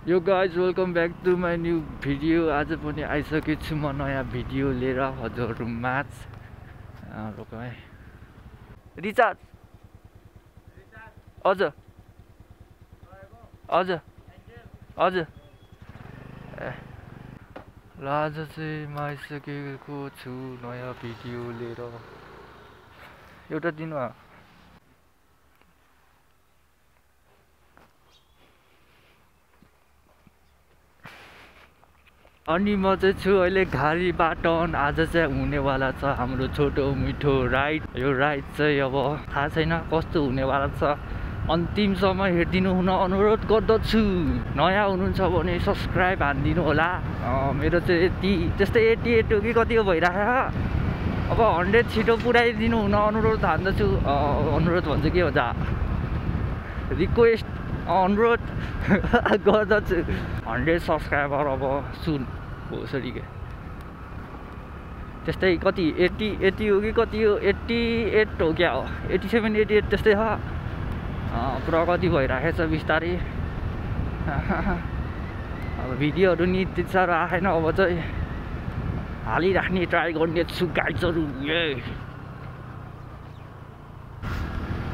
यो guys welcome back to my new video. आज पनि आइसकेको छु म नयाँ भिडियो लिएर हजुरहरू माझ। रोकौँ रिचार्ज हजुर हजुर हजुर ल आज चाहिँ म आइसकेको छु नयाँ भिडियो लिएर। एउटा दिनु अनि म चाहिँ छु अहिले घारी बाटन। आज चाहिँ हुनेवाला छ हाम्रो छोटो मिठो राइड। यो राइड चाहिँ अब थाहा छैन कस्तो हुनेवाला छ, अन्तिमसम्म हेरिदिनु हुन अनुरोध गर्दछु। नयाँ हुनुहुन्छ भने सब्सक्राइब हानिदिनु होला। मेरो चाहिँ यति त्यस्तै 88 हो कि कति हो भइरहेको। अब 100 छिटो पुऱ्याइदिनु हुन अनुरोध हान्दछु। अनुरोध भन्छु के भन्छ, रिक्वेस्ट अनुरोध गर्दछु। 100 सब्सक्राइबर अब सुन होसरी के त्यस्तै कति 80 हो कि कति हो, 88 हो क्या हो, 87 88 त्यस्तै छ। प्रगति भइरहेको छ बिस्तारै। अब भिडियोहरू नि त्यति साह्रो आएन, अब चाहिँ हालिराख्ने ट्राई गर्ने छु गाइजहरू।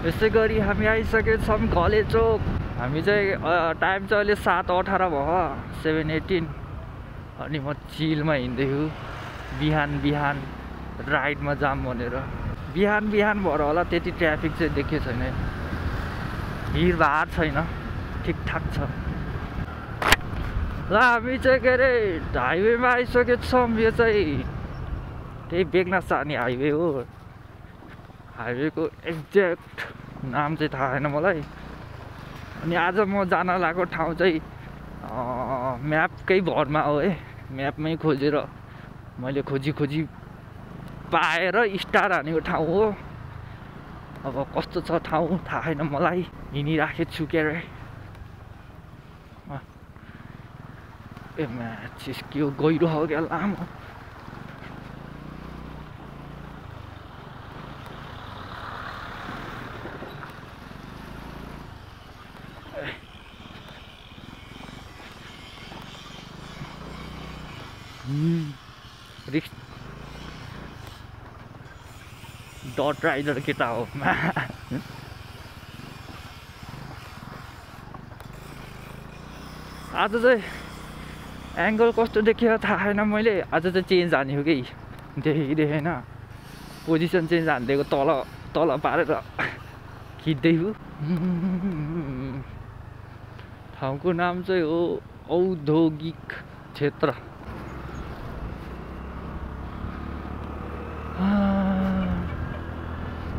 यसै गरी हामी आइसकेछौँ घले चोक। हामी चाहिँ टाइम चाहिँ अहिले 7:18 भयो, 7:18। अनि म चिलमा हिँड्दैछु बिहान राइडमा जाम भनेर। बिहान भएर होला त्यति ट्राफिक चाहिँ देखेको छैन, भिडभाड छैन, ठिकठाक छ। र हामी चाहिँ के अरे हाइवेमा आइसकेको छौँ। यो चाहिँ त्यही बेगनास जाने हाइवे हो। हाइवेको एक्ज्याक्ट नाम चाहिँ थाहा छैन मलाई। अनि आज म जान लागेको ठाउँ चाहिँ म्यापकै भरमा हो है। म्यापमै खोजेर मैले खोजी पाएर स्टार हानेको ठाउँ हो। अब कस्तो छ ठाउँ थाहा छैन मलाई, हिँडिराखेको छु के अरे। ए म्याचिस के हो गइरह्यो क्या लामो। रिक्स डट राइडर केटा हो। आज चाहिँ एङ्गल कस्तो देखियो थाहा छैन मैले। आज चाहिँ चेन्ज हानेको कि देखेन, पोजिसन चेन्ज हानिदिएको, तल पारेर खिच्दैछु। ठाउँको नाम चाहिँ हो औद्योगिक क्षेत्र।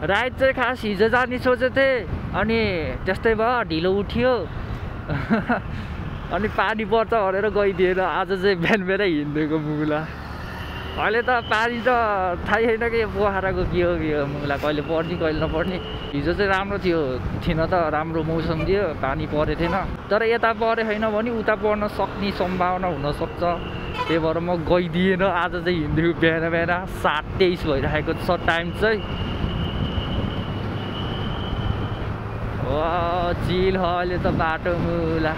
राइड चाहिँ खास हिजो जाने सोचेको थिएँ, अनि त्यस्तै भयो, ढिलो उठ्यो। अनि पानी पर्छ भनेर गइदिएन। आज चाहिँ बिहानै हिँडिदिएको मुला। अहिले त पानी त थाहै छैन कि पोखराको के हो मुला, कहिले पर्ने कहिले नपर्ने। हिजो चाहिँ राम्रो थिएन त, राम्रो मौसम थियो, पानी परेको थिएन। तर यता परे छैन भने उता पर्न सक्ने सम्भावना हुनसक्छ। त्यही भएर म गइदिएन। आज चाहिँ हिँडिदिएको बिहान 7:23 भइरहेको छ टाइम चाहिँ। चिल हो अहिले त बाटो मुला।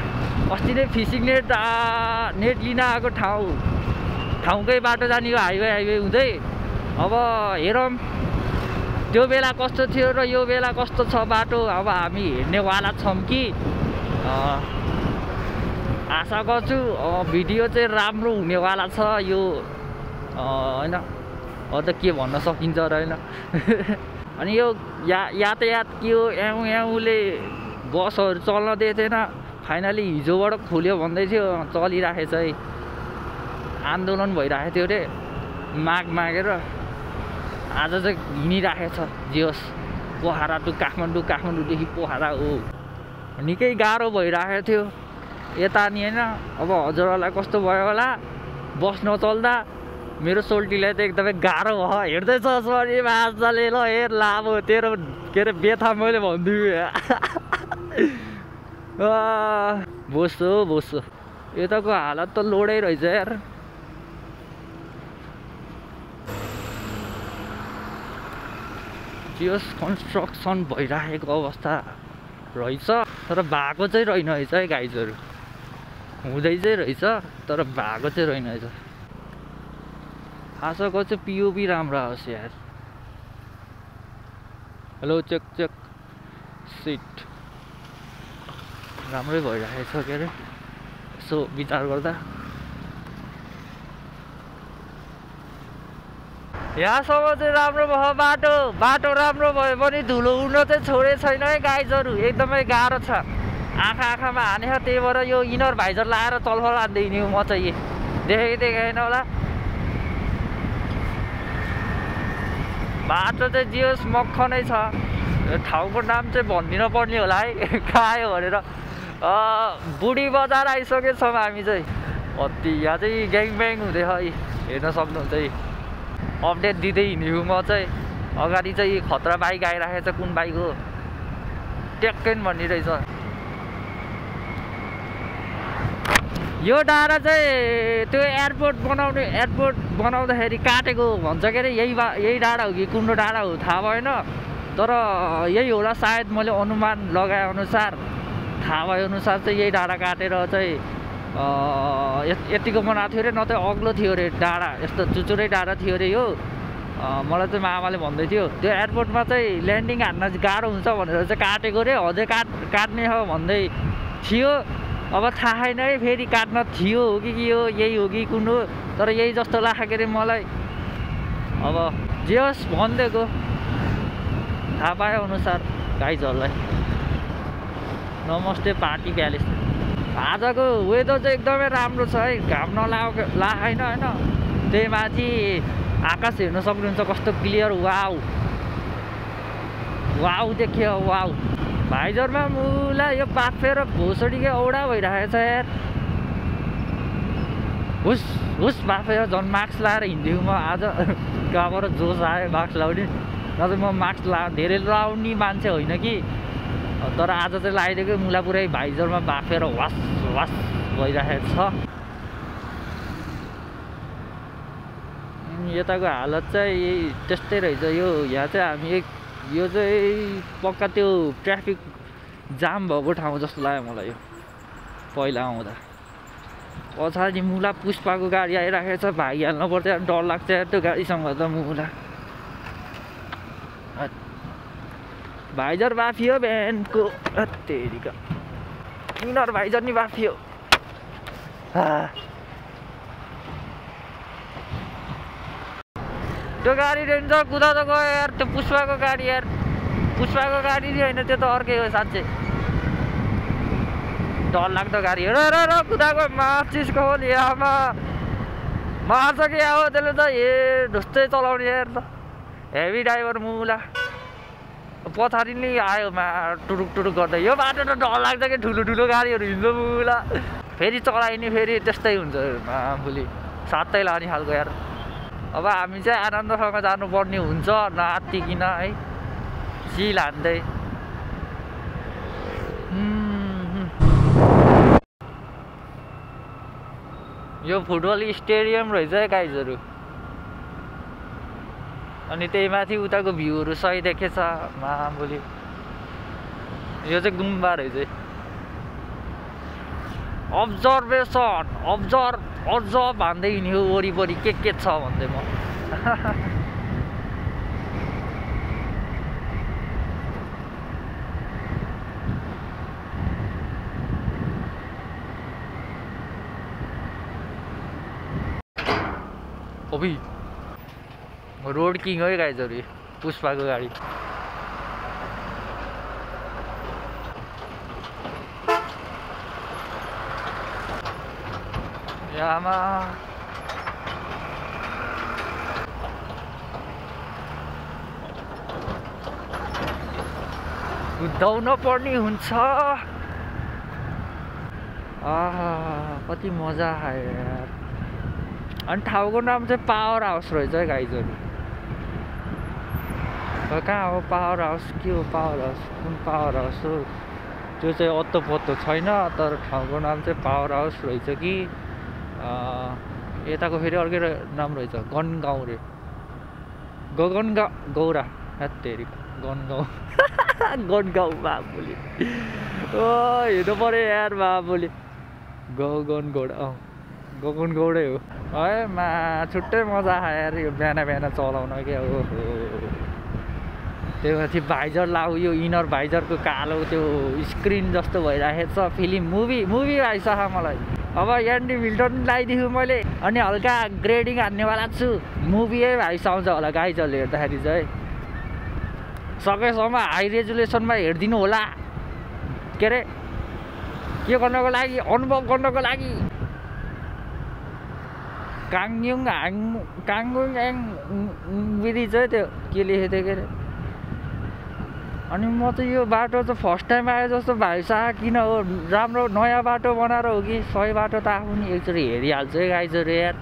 अस्ति नै फिसिङ नेट लिन आएको ठाउँकै बाटो जाने हो, हाइवे हुँदै। अब हेरौँ त्यो बेला कस्तो थियो र यो बेला कस्तो छ बाटो। अब हामी हिँड्नेवाला छौँ कि आशा गर्छु भिडियो चाहिँ राम्रो हुनेवाला छ यो होइन। अझ के भन्न सकिन्छ र होइन। अनि यो यातायात के हो, याउले बसहरू चल्न दिएको थिएन, फाइनली हिजोबाट खुल्यो भन्दै थियो, चलिरहेको छ है। आन्दोलन भइरहेको थियो अरे मागेर। आज चाहिँ हिँडिरहेको छ। जे होस् पोखरा टु काठमाडौँ, काठमाडौँदेखि पोखरा हो। निकै गाह्रो भइरहेको थियो यता नि होइन। अब हजुरहरूलाई कस्तो भयो होला बस नचल्दा। मेरो सोल्टीलाई त एकदमै गाह्रो भयो। हेर्दैछ सरी माछाले, ल हेर लामो तेरो के अरे बेथा मैले भनिदिएँ। बोसो यताको हालत त लोडै रहेछ यार। जियोस् कन्स्ट्रक्सन भइरहेको अवस्था रहेछ, तर भएको चाहिँ रहेन रहेछ है गाइजहरू। हुँदै चाहिँ रहेछ तर भएको चाहिँ रहेन रहेछ। आशाको चाहिँ पिओपी राम्रो आओस् यार। हेलो चेक चेक सिट राम्रै भइरहेको छ के अरे यसो विचार गर्दा। यहाँसम्म चाहिँ राम्रो भयो बाटो। बाटो राम्रो भयो भने धुलो उड्न चाहिँ छोडे छैन है गाइजहरू। एकदमै गाह्रो छ। आँखामा हाने छ। त्यही भएर यो इनर भाइजर लाएर चलफल हान्दै हिँड्यो म चाहिँ। देखेन होला बाटो चाहिँ जियोस् मक्ख नै छ। ठाउँको नाम चाहिँ भनिदिन पर्ने होला है खायो भनेर। बुढी बजार आइसकेछौँ हामी चाहिँ। अति यहाँ चाहिँ ग्याङब्याङ हुँदैछ हेर्न सक्नुहुन्छ। अपडेट दिँदै हिँड्यो म चाहिँ। अगाडि चाहिँ खतरा बाइक आइरहेको छ। कुन बाइक हो टेक्केन भनिरहेछ। यो डाँडा चाहिँ त्यो एयरपोर्ट बनाउँदाखेरि काटेको भन्छ के अरे। यही डाँडा हो कि कुन डाँडा हो थाहा भएन तर यही होला सायद। मैले अनुमान लगाए अनुसार थाहा भए अनुसार चाहिँ यही डाँडा काटेर चाहिँ यतिको बनाएको थियो अरे। न त अग्लो थियो अरे डाँडा। यस्तो चुचुरै डाँडा थियो अरे यो। मलाई चाहिँ मामाले भन्दै थियो त्यो एयरपोर्टमा चाहिँ ल्यान्डिङ हान्न गाह्रो हुन्छ भनेर चाहिँ काटेको अरे। अझै काट्ने हो भन्दै थियो। अब थाहा छैन है फेरि काट्न थियो हो कि के हो यही हो कि कुन हो तर यही जस्तो लाग्छ के अरे मलाई। अब जे होस् भनिदिएको थाहा पाए अनुसार गाइजहरूलाई नमस्ते पार्टी प्यालेस। आजको वेदर चाहिँ एकदमै राम्रो छ है। घाम नलागेन होइन। त्यही माथि आकाश हेर्न सक्नुहुन्छ कस्तो क्लियर। वाउ वाउ देखियो वाउ। भाइजरमा मुला यो बाफेर भोसडीकै औडा भइरहेको छ यार। हुस बाफेर झन् मास्क लाएर हिँड्थ्यो म आज। कहाँबाट जोस आयो मास्क लाउने। नत्र म मास्क धेरै लाउने मान्छे होइन कि तर आज चाहिँ लगाइदिएको मुला पुरै भाइजरमा बाफेर वास वास भइरहेको छ। यताको हालत चाहिँ त्यस्तै रहेछ। यो यहाँ चाहिँ हामी यो चाहिँ पक्का त्यो ट्राफिक जाम भएको ठाउँ जस्तो लाग्यो मलाई। यो पहिला आउँदा पछाडि मुला पुष्पाको गाडी आइराखेको छ। भागिहाल्नु पर्छ डर लाग्छ त्यो गाडीसँग त मुला। भाइजर बाफियो बिहानको तेरिका इनर भाइजर नि बाफियो। त्यो गाडी रहेछ कुदा त गयो यार। त्यो पुष्पाको गाडी यार। पुष्पाको गाडी नि होइन त्यो त अर्कै हो साँच्चै। डर लाग्दो गाडी हो र कुदाको माचिसको हो नि आमा मार्छ कि अब त्यसले त ढुस्दै चलाउने यार त। हेभी ड्राइभर मुला पछाडि नि आयो टुरुक टुरुक गर्दै। यो बाटो त डर लाग्छ कि ठुलो गाडीहरू हिँड्छ मुला। फेरि चलाइने फेरि त्यस्तै हुन्छ मामुली साथै लाने खालको यार। अब हामी चाहिँ आनन्दसँग जानुपर्ने हुन्छ नआत्तिकिन है चिल हान्दै। यो फुटबल स्टेडियम रहेछ है गाइजहरू। अनि त्यही माथि उताको भ्यूहरू सही देखेछ मामुली। यो चाहिँ गुम्बा रहेछ। अब्जर्भ भन्दै हिँड्यो वरिपरि के छ भन्दै म। अभी रोड किङ है गाइजहरू पुष्पाको गाडी। यामा कुदाउन पर्ने हुन्छ। कति मजा आयो यार। अनि ठाउँको नाम चाहिँ पावर हाउस रहेछ है गाइजहरू। कहाँ हो पावर हाउस के हो पावर हाउस कुन पावर हाउस हो त्यो चाहिँ अत्तो पत्तो छैन तर ठाउँको नाम चाहिँ पावर हाउस रहेछ कि यताको फेरि अर्कै नाम रहेछ गनगाउँ रे। गौरा हेरी गनगाउँ गनगाउँ बाबुले। हेर्नु पऱ्यो यार बाबुले। गगन गौडा गगन गौडै हो है मा छुट्टै मजा आयो यार यो बिहान बिहान चलाउन क्या हो त्यो माथि भाइजर लाउ यो इनर भाइजरको कालो त्यो स्क्रिन जस्तो भइरहेको छ फिल्म मुभी आइसक्छ मलाई अब एन्डी मिल्टन लगाइदिएको मैले अनि हल्का ग्रेडिङ हान्नेवाला छु मुभीै भाइसाउँछ होला गाइजहरूले हेर्दाखेरि चाहिँ सकेसम्म हाई रेजुलेसनमा हेरिदिनु होला के अरे के गर्नको लागि अनुभव गर्नको लागि काङयुङ ब्रिज है त्यो के लेखेको थियो के अरे अनि म त यो बाटो त फर्स्ट टाइम आए जस्तो भाइसा किन हो राम्रो नयाँ बाटो बनाएर हो कि सही बाटो त आफू नि एकचोटि हेरिहाल्छु है गाइजहरू यार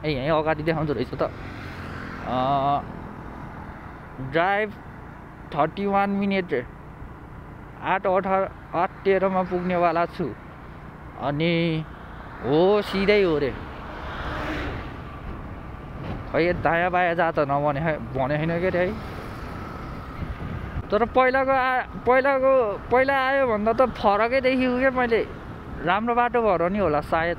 ए यहीँ अगाडि देखाउँदो रहेछ त ड्राइभ 31 मिनट 8:13 पुग्नेवाला छु अनि हो सिधै हो रे खै दायाँ बायाँ जा त नभने भने छैन के अरे है तर पहिला आयो भन्दा त फरकै देखियो क्या मैले राम्रो बाटो भएर नि होला सायद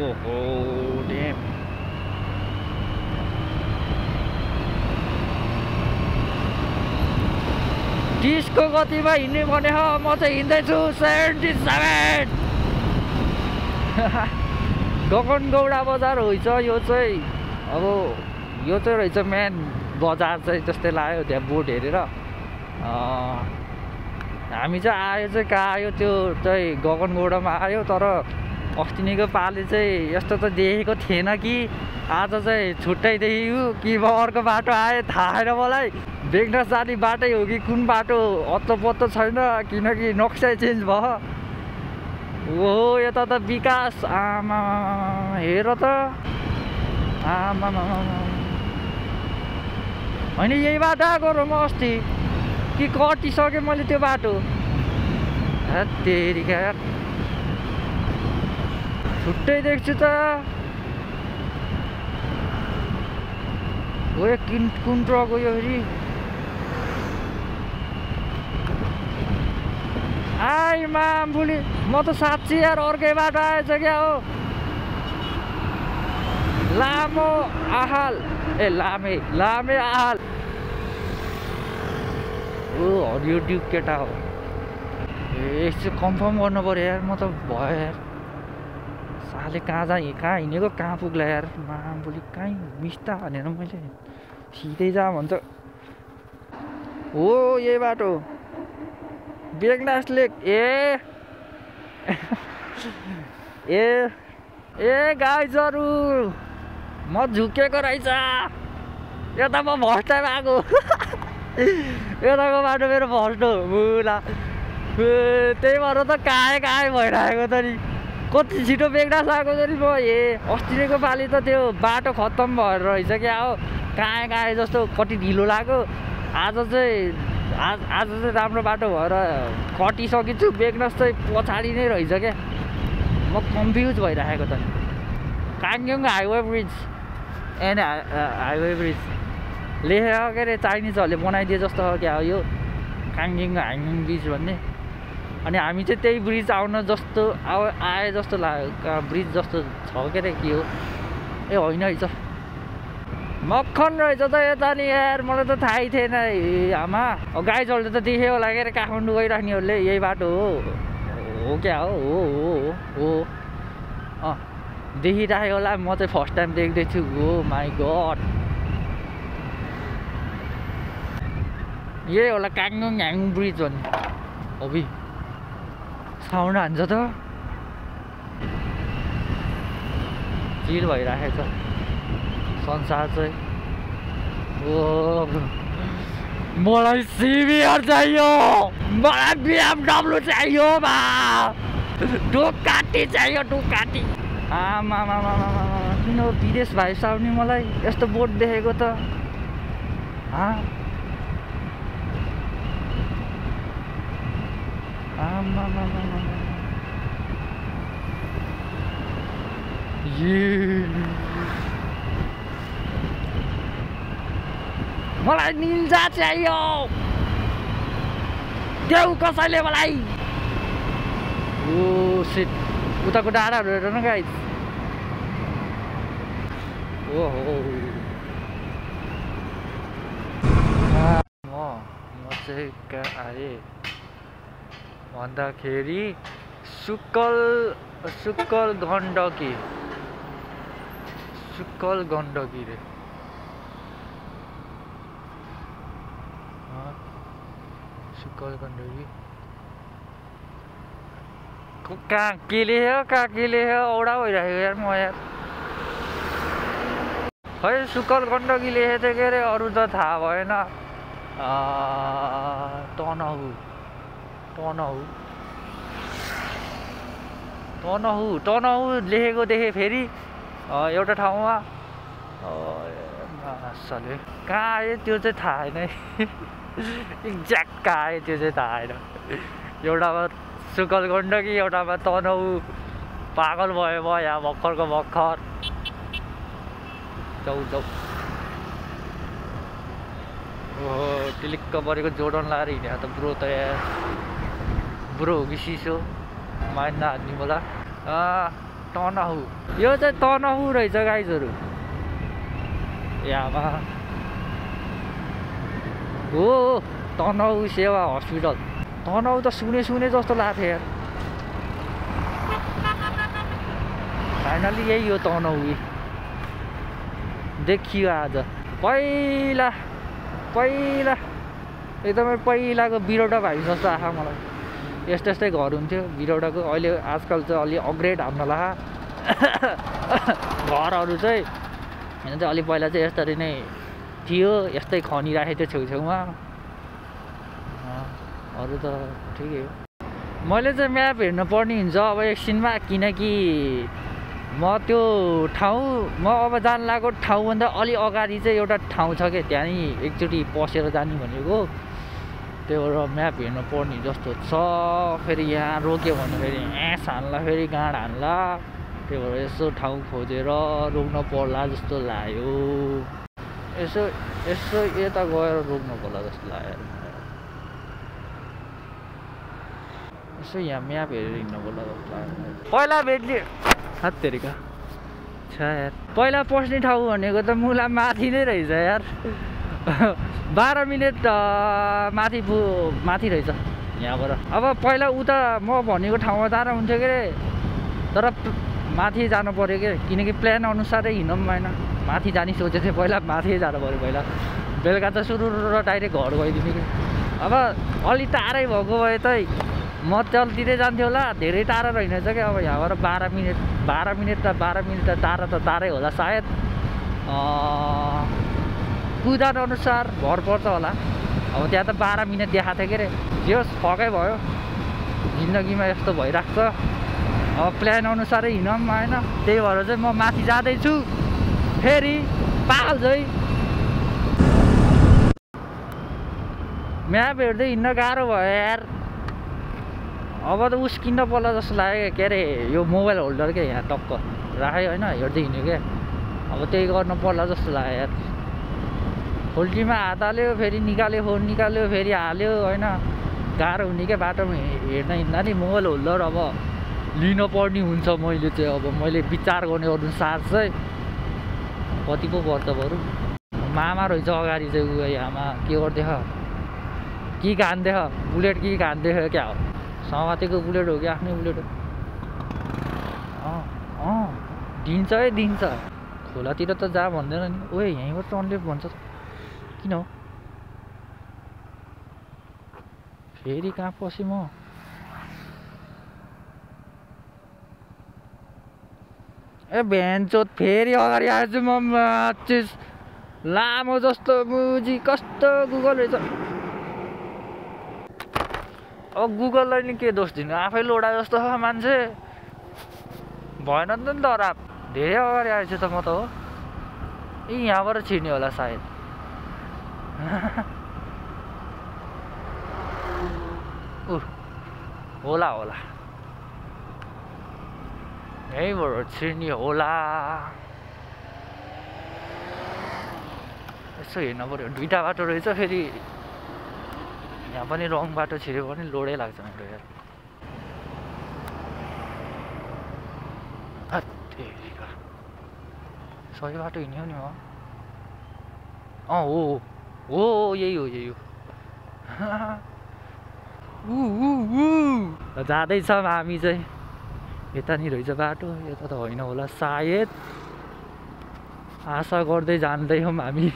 ओहो ड्याम तीसको गतिमा हिँड्ने भने म चाहिँ हिँड्दैछु 77 गगन गौडा बजार होइन यो चाहिँ अब यो चाहिँ रहेछ मेन बजार चाहिँ जस्तै लाग्यो त्यहाँ बोर्ड हेरेर हामी चाहिँ आयो चाहिँ कहाँ आयो त्यो चाहिँ गगन गौडामा आयो तर अस्तिनिको पालि चाहिँ यस्तो त देखेको थिएन कि आज चाहिँ छुट्टै देखेको कि म अर्को बाटो आएँ थाहा छैन मलाई बेगनास जाने बाटै हो कि कुन बाटो अत्तो पत्तो छैन किनकि नक्सै चेन्ज भयो ओहो यता त विकास आमा हेर त आमा होइन यही बाटो आएको र म अस्ति कि कटिसकेँ मैले त्यो बाटो तेरिका छुट्टै देख्छु त हो कुन ट्रक हो यो फेरि आइ मामफुली म त साँच्ची यार अर्कै बाटो आएछ क्या हो लामो आहाल ए लामे आहाल ओ हरियो ड्युक केटा हो ए यसो कन्फर्म गर्नु पऱ्यो यार म त भयो यार साले कहाँ हिँडेको कहाँ पुग्ला यार मामफुली कहीँ मिस्ता भनेर मैले सिधै जा भन्छ हो यही बाटो बेगनास लेक ए गाइजहरू म झुकेको रहेछ यता म फर्स्ट टाइम आएको यताको बाटो मेरो फर्स्ट हो बुला त्यही भएर त कहाँ भइरहेको त नि कति छिटो बेगनास आएको त नि म अस्तिको पालि त त्यो बाटो खत्तम भएर रहेछ क्या हो कहाँ जस्तो कति ढिलो लाग्यो आज चाहिँ राम्रो बाटो भएर कटिसकेछु बेगनास चाहिँ पछाडि नै रहेछ क्या म कन्फ्युज भइरहेको त काङयुङ हाइवे ब्रिज हाइवे ब्रिज लेखेर के अरे चाइनिजहरूले बनाइदिए जस्तो हो क्या यो काङयुङ हाइवे ब्रिज भन्ने अनि हामी चाहिँ त्यही ब्रिज आउन जस्तो आए जस्तो लाग्यो ब्रिज जस्तो छ के अरे के हो ए होइन रहेछ मक्खन रहेछ त यता नि यार मलाई त थाहै थिएन आमा गाइजहरूले त देख्यो होला के अरे काठमाडौँ गइराख्नेहरूले यही बाटो हो क्या हो देखिराखेको होला म चाहिँ फर्स्ट टाइम देख्दैछु हो माई गड यही होला काङयुङ हाइवे ब्रिज भन्ने हबी साउन्ड हान्छ त चिल भइराखेको छ संसार चाहिँ ओ मलाई सिबिआर चाहियो मलाई BMW चाहियो बा डुकाटी चाहियो डुकाटी आमा किन विदेश भाइ साउने मलाई यस्तो बोर्ड देखेको त आमा मलाई निन्जा चाहियो देऊ कसैले मलाई ओ शिट उताको डाँडाहरू हेर न गाइस ओहो म चाहिँ कहाँ आएँ भन्दाखेरि सुक्कल गण्डकी रे सुक्कल गण्डकी कहाँ के लेख्यो औडा भइरहेको यार म यार खै सुक्कल गण्डकी लेखेको थियो के अरे अरू त थाहा भएन तनहु लेखेको देखेँ फेरि एउटा ठाउँमा मासले कहाँ आयो त्यो चाहिँ थाहा छैन एक्ज्याक्ट कहाँ आयो त्यो चाहिँ थाहा छैन एउटामा सुक्कल गण्डकी एउटामा तनहु पागल भयो म यहाँ भर्खरको भर्खर जाऊ ओहो टिलिक्क परेको जोर्डन लगाएर हिँडेको त ब्रो त यार ब्रो हो कि सिसो माइन नहाल्ने होला तनहु यो चाहिँ तनहु रहेछ गाइजहरू यहाँमा हो तनहु सेवा हस्पिटल तनहु त सुने जस्तो लाग्थ्यो यार फाइनली यही हो तनहु देखियो आज पहिला एकदमै पहिलाको बिरौटा भाइ जस्तो आएको मलाई यस्तै घर हुन्थ्यो बिरौटाको अहिले आजकल चाहिँ अलि अपग्रेड हान्न लाग्यो घरहरू चाहिँ होइन चाहिँ अलि पहिला चाहिँ यस्तरी नै थियो यस्तै खनिराखेको थियो छेउछेउमा अरू त ठिकै हो मैले चाहिँ म्याप हेर्नु पर्ने हुन्छ अब एकछिनमा किनकि म त्यो ठाउँ म अब जान लागेको ठाउँभन्दा अलि अगाडि चाहिँ एउटा ठाउँ छ क्या त्यहाँ एकचोटि पसेर जाने भनेको त्यो म्याप हेर्नु पर्ने जस्तो छ फेरि यहाँ रोक्यो भने फेरि एस हान्ला फेरि गाँड हान्ला त्यही भएर यसो ठाउँ खोजेर रोक्न पर्ला जस्तो लाग्यो यसो यता गएर रोक्नु पर्ला जस्तो लाग्यो यसो यहाँ म्याप हेरेर हिँड्नु पर्ला जस्तो लाग्यो पहिला भेट्ने हत्तेरिका छ यार पहिला पस्ने ठाउँ भनेको त मुला माथि नै रहेछ यार 12 मिनट माथि रहेछ यहाँबाट अब पहिला उता म भनेको ठाउँमा जान हुन्थ्यो के अरे तर माथि जानु पऱ्यो के किनकि प्लान अनुसारै हिँड्नु पनि भएन माथि जाने सोचेको थिएँ पहिला माथि जानु पऱ्यो पहिला बेलुका त सुरु र डाइरेक्ट घर गइदिने कि अब अलि टाढै भएको भए त म चलतिरै जान्थ्यो होला धेरै टाढा रहेनछ क्या अब यहाँबाट 12 मिनट त टाढा त टाढै होला सायद कुदान अनुसार भर पर्छ होला अब त्यहाँ त 12 मिनट देखाएको थियो के अरे जे होस् फकै भयो जिन्दगीमा यस्तो भइरहेको छ अब प्लान अनुसारै हिँड्नु पनि भएन त्यही भएर चाहिँ म माथि जाँदैछु फेरि पागल चाहिँ म्याप हेर्दै हिँड्न गाह्रो भयो यार अब त उस्किन पर्ला जस्तो लाग्यो के अरे यो मोबाइल होल्डर क्या यहाँ टक्क राखेँ होइन हेर्दै हिँड्यो क्या अब त्यही गर्नु पर्ला जस्तो लाग्यो यार खोल्टीमा हात हाल्यो फेरि निकाल्यो फोन निकाल्यो फेरि हाल्यो होइन गाह्रो हुने क्या बाटोमा हेर्न हिँड्दा नि मोबाइल होल्डर अब लिन पर्ने हुन्छ मैले चाहिँ अब मैले विचार गर्ने अनुसार चाहिँ कति पो पर्छ बरु मामा रहेछ अगाडि चाहिँ ऊ आमा के गर्दैछ कि घान्दैछ बुलेट कि घान्दैछ क्या हो समातेको बुलेट हो कि आफ्नै बुलेट हो दिन्छ है दिन्छ खोलातिर त जा भन्दैन नि ओए यहीँबाट टर्न भन्छ किन हो फेरि कहाँ पसेँ म ए भ्यानचोत फेरि अगाडि आएछु म चिज लामो जस्तो मुजी कस्तो गुगल रहेछ अब गुगललाई नि के दोष दिनु आफै लोडा जस्तो छ मान्छे भएन नि त राप धेरै अगाडि आएछु त म त हो ए यहाँबाट छिर्ने होला सायद होला यहीँबाट छिर्ने होला यसो हेर्न पऱ्यो दुईटा बाटो रहेछ फेरि यहाँ पनि रङ बाटो छिर्यो भने लोडै लाग्छ मेरो यार हत्तेरिका सही बाटो हिँड्यो नि हो हो यही हो जाँदैछौँ हामी चाहिँ यतानिर रहेछ बाटो यता त होइन होला सायद आशा गर्दै जाँदैछौँ हामी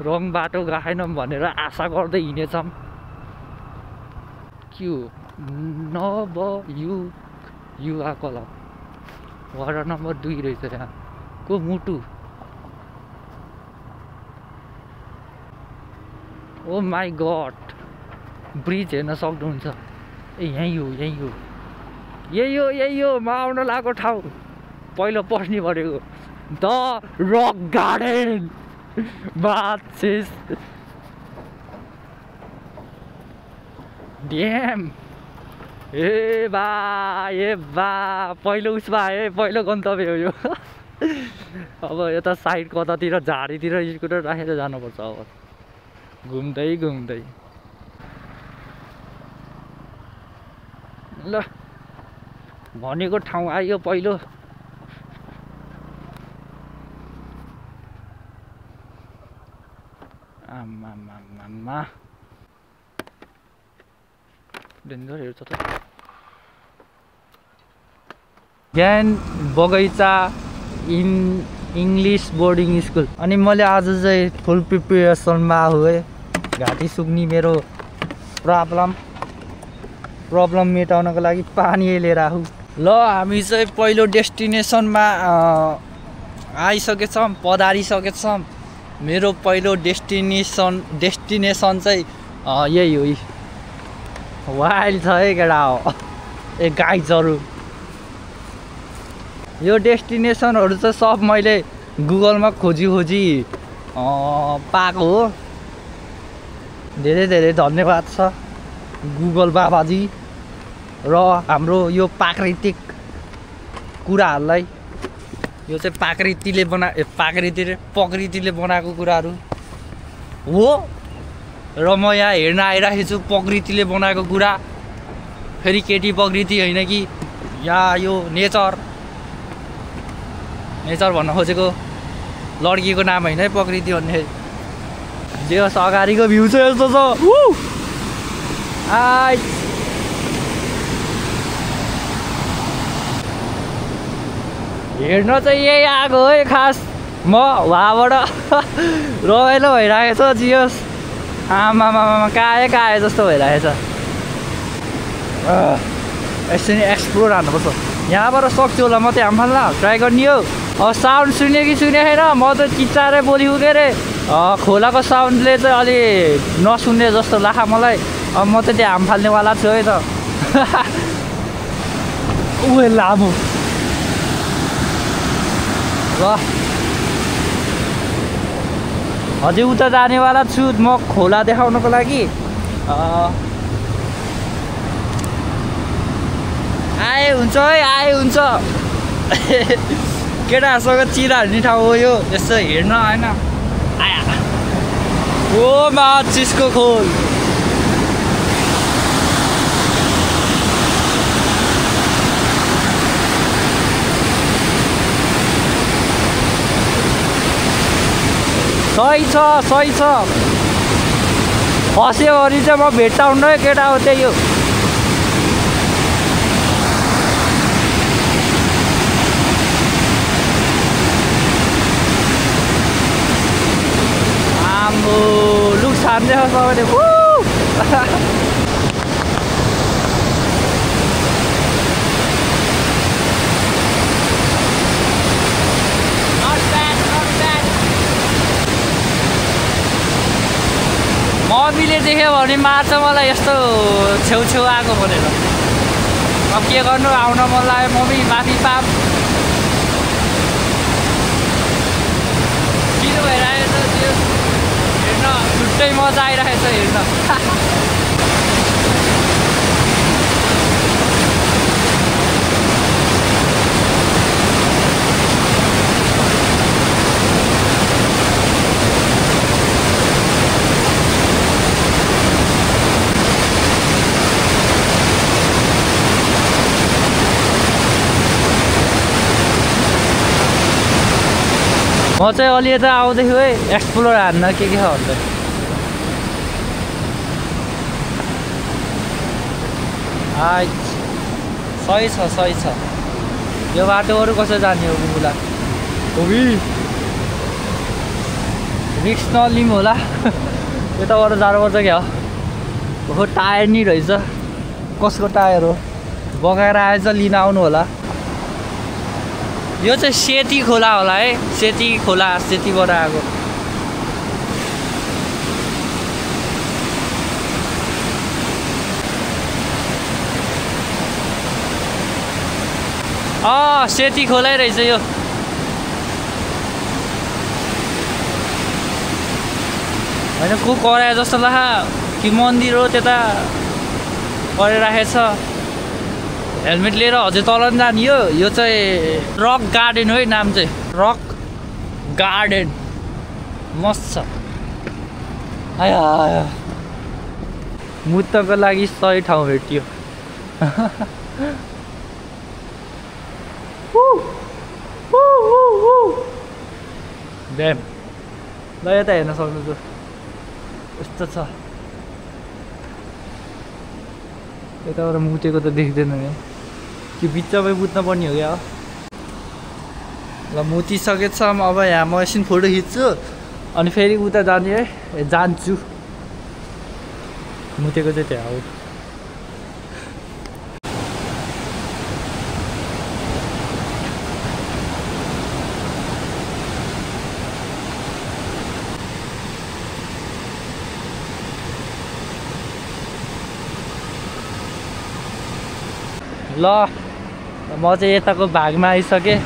रङ बाटो गएनौँ भनेर आशा गर्दै हिँडेछौँ क्यु नव युवा क्लब वार्ड नम्बर 2 रहेछ यहाँ को मुटु ओ माई गड ब्रिज हेर्न सक्नुहुन्छ ए यही हो म आउन लागेको ठाउँ पहिलो पस्ने भनेको द रक गार्डन बाछिस ड्याम ए बा पहिलो उसमा आयो पहिलो गन्तव्य हो यो अब यता साइड कतातिर झाडीतिर स्कुटर राखेर जानुपर्छ अब घुम्दै ल भनेको ठाउँ आयो पहिलो आमा डेन्जर हेर्छ त ज्ञान बगैँचा इङ्ग्लिस बोर्डिङ स्कुल अनि मैले आज चाहिँ फुल प्रिपेरेसनमा हो है घाँटी सुक्ने मेरो प्रब्लम मेटाउनको लागि पानी लिएर आऊ ल हामी चाहिँ पहिलो डेस्टिनेसनमा आइसकेछौँ पधारिसकेछौँ मेरो पहिलो डेस्टिनेसन चाहिँ यही हो वाइल्ड छ है केटा हो ए गाइजहरू यो डेस्टिनेसनहरू चाहिँ सब मैले गुगलमा खोजी पाएको हो धेरै धन्यवाद छ गुगल बाबाजी र हाम्रो यो प्राकृतिक कुराहरूलाई यो चाहिँ प्रकृतिले बनाएको कुराहरू हो र म यहाँ हेर्न आइरहेको छु प्रकृतिले बनाएको कुरा फेरि केटी प्रकृति होइन कि यहाँ यो नेचर भन्न खोजेको लड्कीको नाम होइन है प्रकृति भन्ने जे होस् अगाडिको भ्यू चाहिँ यस्तो छ हेर्न चाहिँ यही आएको है खास म वहाँबाट रमाइलो भइरहेको छ जियोस् आमा काए जस्तो भइरहेछ यसरी एक्सप्लोर हान्नुपर्छ यहाँबाट सक्छु होला म चाहिँ हामफाल्न ट्राई गर्ने हो साउन्ड सुन्यो कि सुनेको छैन म त चिच्चारै बोलेको के अरे खोलाको साउन्डले चाहिँ अलि नसुन्ने जस्तो लाग्छ मलाई अब म त त्यहाँ हाम फाल्नेवाला छु है त उयो लामो ल अझै उता जानेवाला छु म खोला देखाउनको लागि आए हुन्छ केटाहरूसँग चिरा हाल्ने ठाउँ हो यो यसो हेर्न होइन आया ओ माचिसको खोल सही छ फस्यो भने चाहिँ म भेट्टाउनु है केटा हो त्यही हो आम्बो लुक छान्दै छ सबैले मम्मीले देख्यो भने मार्छ मलाई यस्तो छेउ आएको भनेर अब के गर्नु आउन मन लाग्यो मम्मी माथि पाप किन भइरहेको छ त्यो हेर्न छुट्टै मजा आइरहेको छ हेर्न चाहिँ अलि यता आउँदैछु है एक्सप्लोर हान्न के छ भन्दै सही छ यो बाटोहरू कसरी जाने हो बुबुला रिक्स नलिम होला यताबाट जानुपर्छ क्या हो टायर नि रहेछ कसको टायर हो बगाएर आएछ लिन आउनु होला यो चाहिँ सेती खोला होला है सेती खोला सेतीबाट आएको सेती खोलै रहेछ यो होइन को कराए जस्तो लाग्छ कि मन्दिर हो त्यता गरिराखेछ हेलमेट लिएर अझै तल नि जाने यो चाहिँ रक गार्डन हो है नाम चाहिँ रक गार्डन मस्त छ आया मुद्दाको लागि सही ठाउँ भेटियो ड्याम ल यता हेर्न सक्नु त यस्तो छ यताबाट मुतेको त देख्दैन नि त्यो बिचमै मुत्न पर्ने हो क्या ल मुतिसकेछ अब यहाँ म एकछिन फोटो खिच्छु अनि फेरि उता जाने है जान्छु मुतेको चाहिँ त्यहाँ हो ल म चाहिँ यताको भागमा आइसकेँ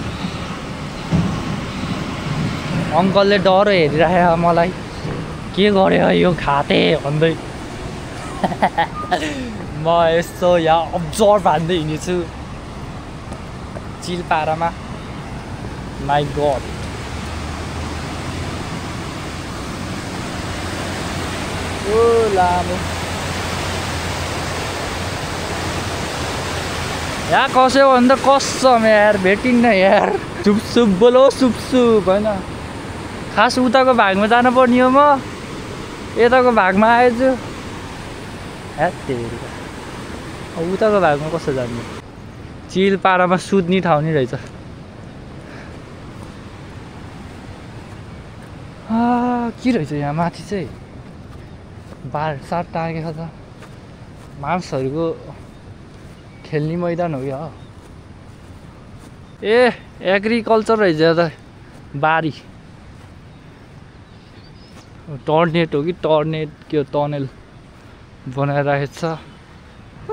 अङ्कलले डर हेरिराखेको मलाई के गर्यो यो खाते भन्दै म यस्तो यहाँ अब्जर्भ हान्दै हिँडेछु चिलपारामा माई गड ओ लामो यहाँ कसो भन्दा कसम यार भेटिन्न यार सुप बोलो सुप होइन खास उताको भागमा जानुपर्ने हो म यताको भागमा आएछु उताको भागमा कसो जाने चिलपारामा सुत्ने ठाउँ नि रहेछ के रहेछ यहाँ माथि चाहिँ बारसार टाँगेको छ मानिसहरूको खेल्ने मैदान हो क्या ए एग्रिकल्चर रहेछ त बारी टर्नेट हो कि टर्नेट के टनेल बनाइराखेको छ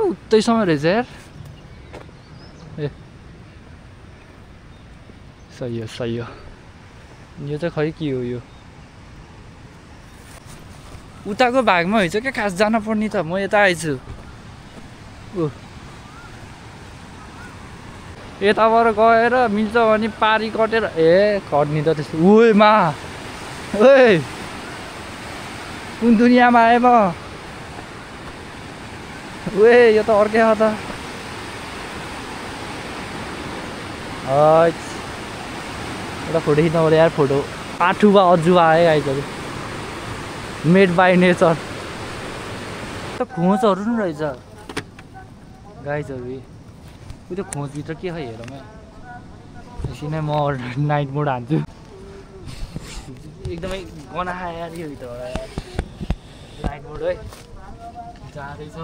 उतैसम्म रहेछ यार ए सही हो यो चाहिँ खै के हो यो उताको भागमा हुन्छ क्या खास जान पर्ने त म यता आइछु यताबाट गएर मिल्छ भने पारी कटेर कट्ने त त्यस्तो ओए मा ओए कुन दुनियाँमा आएँ म ओए यो त अर्कै हो त एउटा फोटो खिच्नु पर्यो यार फोटो आठुवा अजुवा आयो गाइजहरू मेड बाई नेचर त खोजहरू नि रहेछ गाइजहरू त्यो खोजभित्र के खै हेर म यसरी नै म नाइट मोड हान्छु एकदमै गनाहा यार यो भित्रबाट यार नाइट मोड है जाँदैछ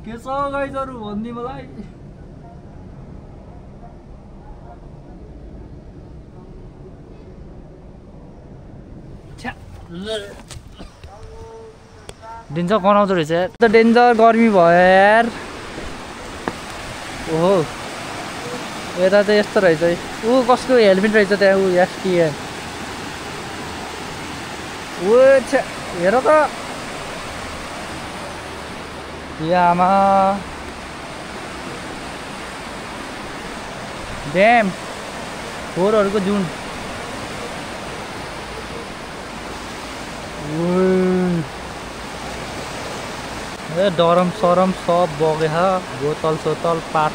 के छ गाइजहरू भन्ने मलाई डेन्जर गनाउँदो रहेछ यार त डेन्जर गर्मी भयो यार ओहो यता चाहिँ यस्तो रहेछ है कसको हेलमेट रहेछ त्यहाँ एसटिएन हेर त आमा ड्याम फोहोरहरूको जुन डरम सरम सब बगेछ बोतल सोतल पात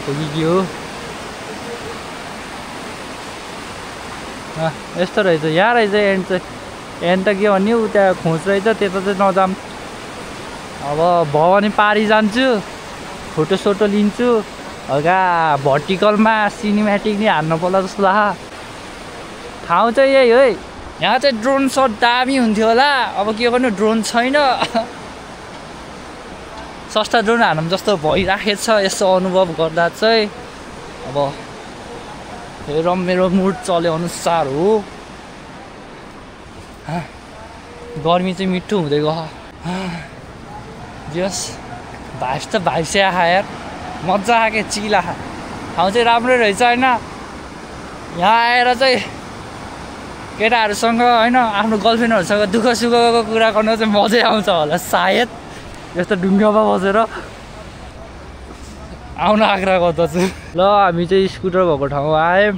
हो कि के हो यस्तो रहेछ यहाँ रहेछ एन्ड चाहिँ एन्ड त के भन्ने उ त्यहाँ खोज रहेछ त्यता चाहिँ नजाम अब भयो भने पारी जान्छु फोटोसोटो लिन्छु हल्का भर्टिकलमा सिनेमेटिक नि हान्नु पर्ला जस्तो लाग्छ ठाउँ चाहिँ यही है यहाँ चाहिँ ड्रोन सट दामी हुन्थ्यो होला अब के गर्नु ड्रोन छैन सस्ता ड्रोन हानौँ जस्तो भइराखेको छ यसो अनुभव गर्दा चाहिँ अब हेरौँ मेरो मुड चल्यो अनुसार हो गर्मी चाहिँ मिठो हुँदै गयो जस भाइस त भाइसै आहा यार मजा आएको चिल आहा ठाउँ चाहिँ राम्रो रहेछ होइन यहाँ आएर चाहिँ केटाहरूसँग होइन आफ्नो गर्लफ्रेन्डहरूसँग दुःख सुखको कुरा गर्न चाहिँ मजै आउँछ होला सायद यस्तो ढुङ्गामा बसेर आउन आग्रह गर्दछु ल हामी चाहिँ स्कुटर भएको ठाउँ आयौँ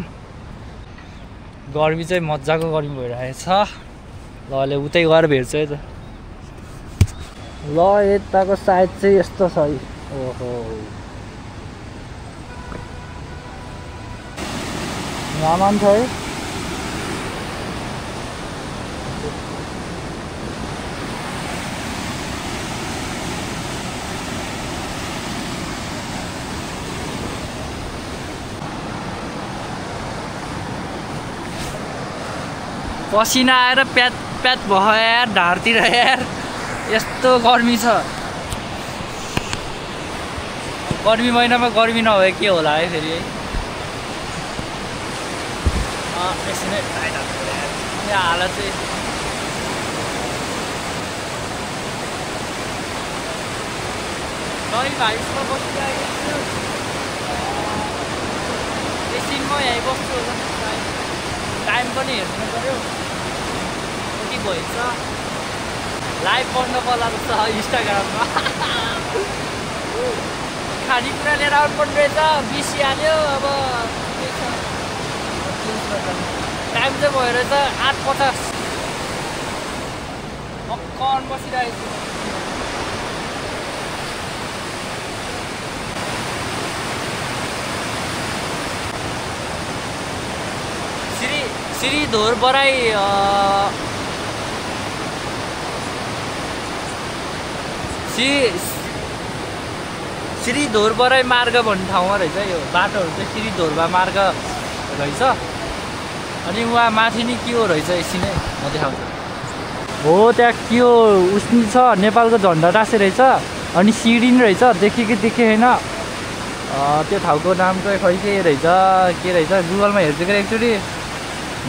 गर्मी चाहिँ मजाको गर्मी भइरहेको छ ल अहिले उतै गएर भेट्छु है त ल यताको साइड चाहिँ यस्तो छ है ओहो यहाँ छ है पसिना आएर प्यात प्यात भयो यार ढाडतिर यार यस्तो गर्मी छ गर्मी महिनामा गर्मी नभए के होला है फेरि है एकछिन है यहाँ हालत चाहिँ भाइसँग बसिरहेको छु एकछिन म यहीँ बस्छु टाइम पनि हेर्नु पऱ्यो कति भएछ लाइभ पढ्नु पर्ला जस्तो इन्स्टाग्राममा खानेकुरा लिएर आउनु पर्ने रहेछ बिसिहाल्यो अब टाइम चाहिँ भयो रहेछ 8:50 मक्कन बसिरहेको छु श्री धोर बराई श्री धोर बराई मार्ग भन्ने ठाउँमा रहेछ यो बाटोहरू चाहिँ श्री धोरबा मार्ग रहेछ अनि उहाँ माथि नि के हो रहेछ एकछिनै म देखाउँछु हो त्यहाँ के हो उस्नी छ नेपालको झन्डा टाँसे रहेछ अनि सिडी नि रहेछ देखेँ कि देखेँ होइन त्यो ठाउँको नाम चाहिँ खै के रहेछ गुगलमा हेर्छु कि एकचोटि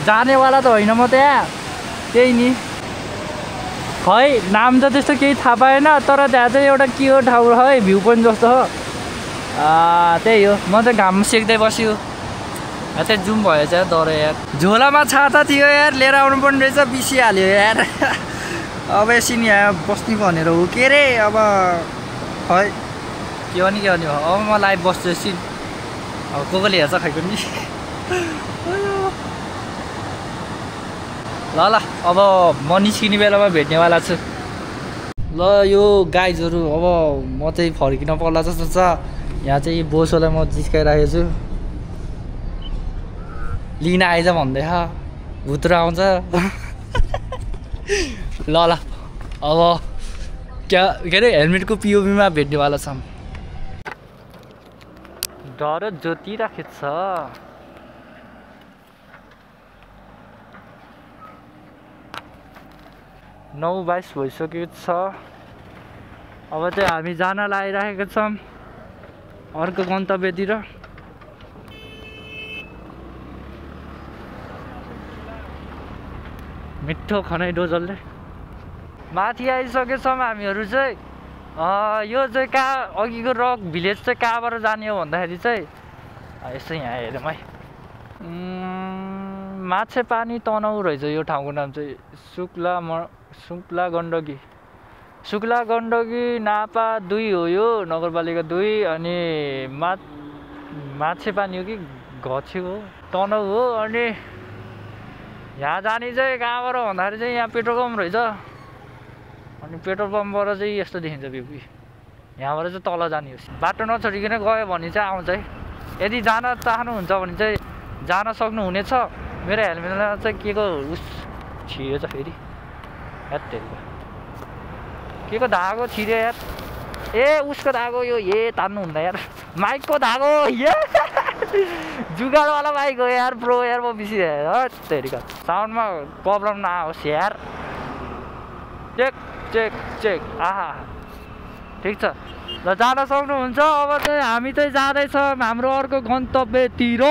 जानेवाला त होइन म त्यहाँ त्यही नि खै नाम त त्यस्तो केही थाहा पाएन तर त्यहाँ चाहिँ एउटा के हो ठाउँ है भ्यू पोइन्ट जस्तो हो त्यही हो म चाहिँ घाम सेक्दै बस्यो त्यहाँ जुम भयो चाहिँ डर यार झोलामा छाता थियो यार लिएर आउनु पर्ने रहेछ बिसिहाल्यो यार अब एकछिन यहाँ बस्ने भनेर हो के अरे अब खै के भने अब म लाइभ बस्छु एकछिन अब कसले हेर्छ खैको नि ल अब म निस्किने बेलामा भेट्नेवाला छु ल यो गाइजहरू अब म चाहिँ फर्किन पर्ला जस्तो छ यहाँ चाहिँ बोसोलाई म जिस्काइराखेको छु लिन आइज भन्दै भुत्रो आउँछ ल अब क्या के अरे हेलमेटको पिओभीमा भेट्नेवाला छौँ डर जोतिराखेको छ 9:22 भइसकेको छ अब चाहिँ हामी जान लागिरहेका छौँ अर्को गन्तव्यतिर मिठो खनाइ डोजलले माथि आइसकेछौँ हामीहरू चाहिँ यो चाहिँ कहाँ अघिको रक भिलेज चाहिँ कहाँबाट जाने हो भन्दाखेरि चाहिँ यसो यहाँ हेरौँ है माछेपानी तनहु रहेछ यो ठाउँको नाम चाहिँ शुक्ला गण्डकी नापा 2 हो यो नगरपालिका 2 अनि माछेपानी हो कि घछ्यु हो तनहु हो अनि यहाँ जाने चाहिँ कहाँबाट भन्दाखेरि चाहिँ यहाँ पेट्रोल पम्प रहेछ अनि पेट्रोल पम्पबाट चाहिँ यस्तो देखिन्छ भ्यू यहाँबाट चाहिँ तल जाने हो बाटो नछोडिकन गयो भने चाहिँ आउँछ है यदि जान चाहनुहुन्छ भने चाहिँ जान सक्नुहुनेछ मेरो हेलमेटमा चाहिँ के को उस छिरेछ फेरि यार के को धागो छिर्यो यार ए उसको धागो यो तान्नु हुँदा यार माइकको धागो जुगाडवाला बाइक हो यार ब्रो यार म बिर्सिरहेको साउन्डमा प्रब्लम नआओस् यार चेक चेक चेक आहा ठिक छ ल जान सक्नुहुन्छ अब चाहिँ हामी चाहिँ जाँदैछौँ हाम्रो अर्को गन्तव्यतिर